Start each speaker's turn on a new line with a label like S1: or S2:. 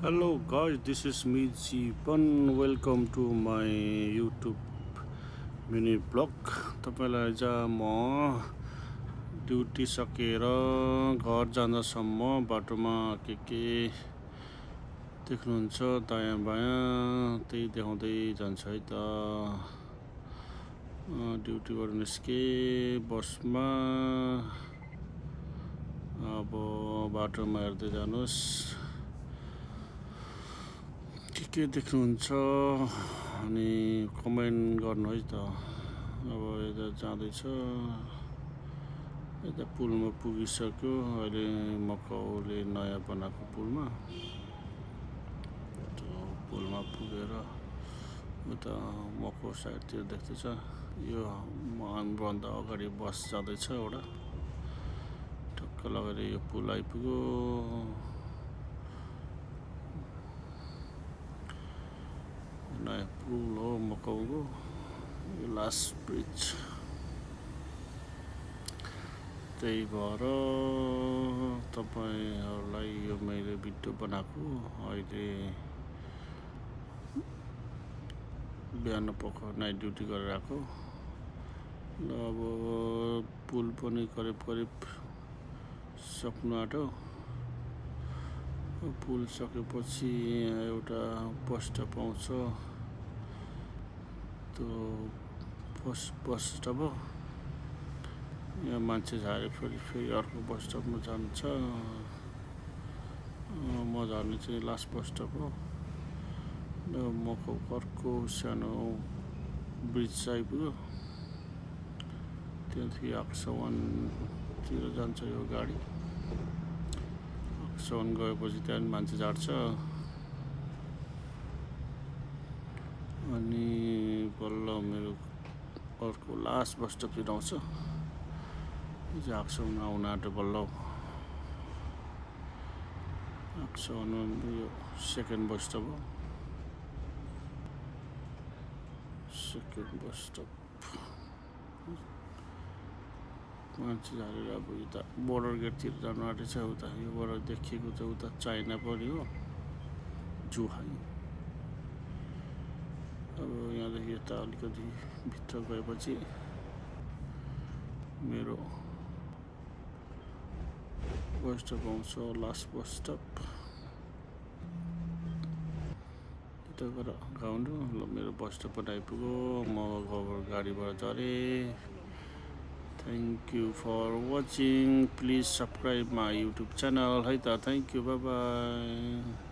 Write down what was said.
S1: Hello guys, this is me Jipan. Welcome to my YouTube mini blog. तपाईँलाई आज म duty सकेर घर जाँदासम्म बाटोमा के देख्नुहुन्छ दायाँ बायाँ त्यही देखाउँदै जान्छ है त। ड्युटीबाट निस्के बसमा अब बाटोमा हेर्दै जानुहोस् के देख्नुहुन्छ अनि कमेन्ट गर्नु है त। अब यता जाँदैछ, यता पुलमा पुगिसक्यो अहिले मकौले नयाँ बनाएको पुलमा। पुलमा पुगेर उता मकौ साइडतिर देख्दैछ। यो हामीभन्दा अगाडि बस जाँदैछ एउटा, टक्क लगेर यो पुल आइपुग्यो। नयाँ पुल हो मकौको, यो लास्ट ब्रिज। त्यही भएर तपाईँहरूलाई यो मैले भिडियो बनाएको अहिले बिहान पख नाइट ड्युटी गरेर आएको। अब पुल पनि करिब सक्नु आँट्यो। पुल सकेपछि यहाँ एउटा बस स्टप आउँछ, त्यो बस स्टप हो। यहाँ मान्छे झारे फेरि अर्को बस स्टपमा जान्छ। म जाने चाहिँ लास्ट बस स्टप हो। मकौ अर्को सानो ब्रिज आइपुग्यो, त्यहाँदेखि आक्सावानतिर जान्छ यो गाडी। आक्सावान गएपछि त्यहाँ मान्छे झार्छ अनि बल्ल मेरो अर्को लास्ट बस स्टपतिर आउँछ। यो चाहिँ आक्सावान आउन आँट्यो बल्ल। आक्सावानमा यो सेकेन्ड बस स्टप हो। सेकेन्ड बस स्टप मान्छे झारेर अब उता बोर्डर गेटतिर जानु आँटेछ। उता यो बोर्डर देखिएको चाहिँ उता चाइना पनि हो, जुहाई। अब यहाँदेखि यता अलिकति भित्र गएपछि मेरो बस स्टप आउँछ, लास्ट बस स्टप। यता गएर गाउनु ल मेरो बस स्टप पनि आइपुग्यो। म गाडीबाट झरेँ। Thank you for watching. Please subscribe my YouTube channel है त। Thank you, bye bye.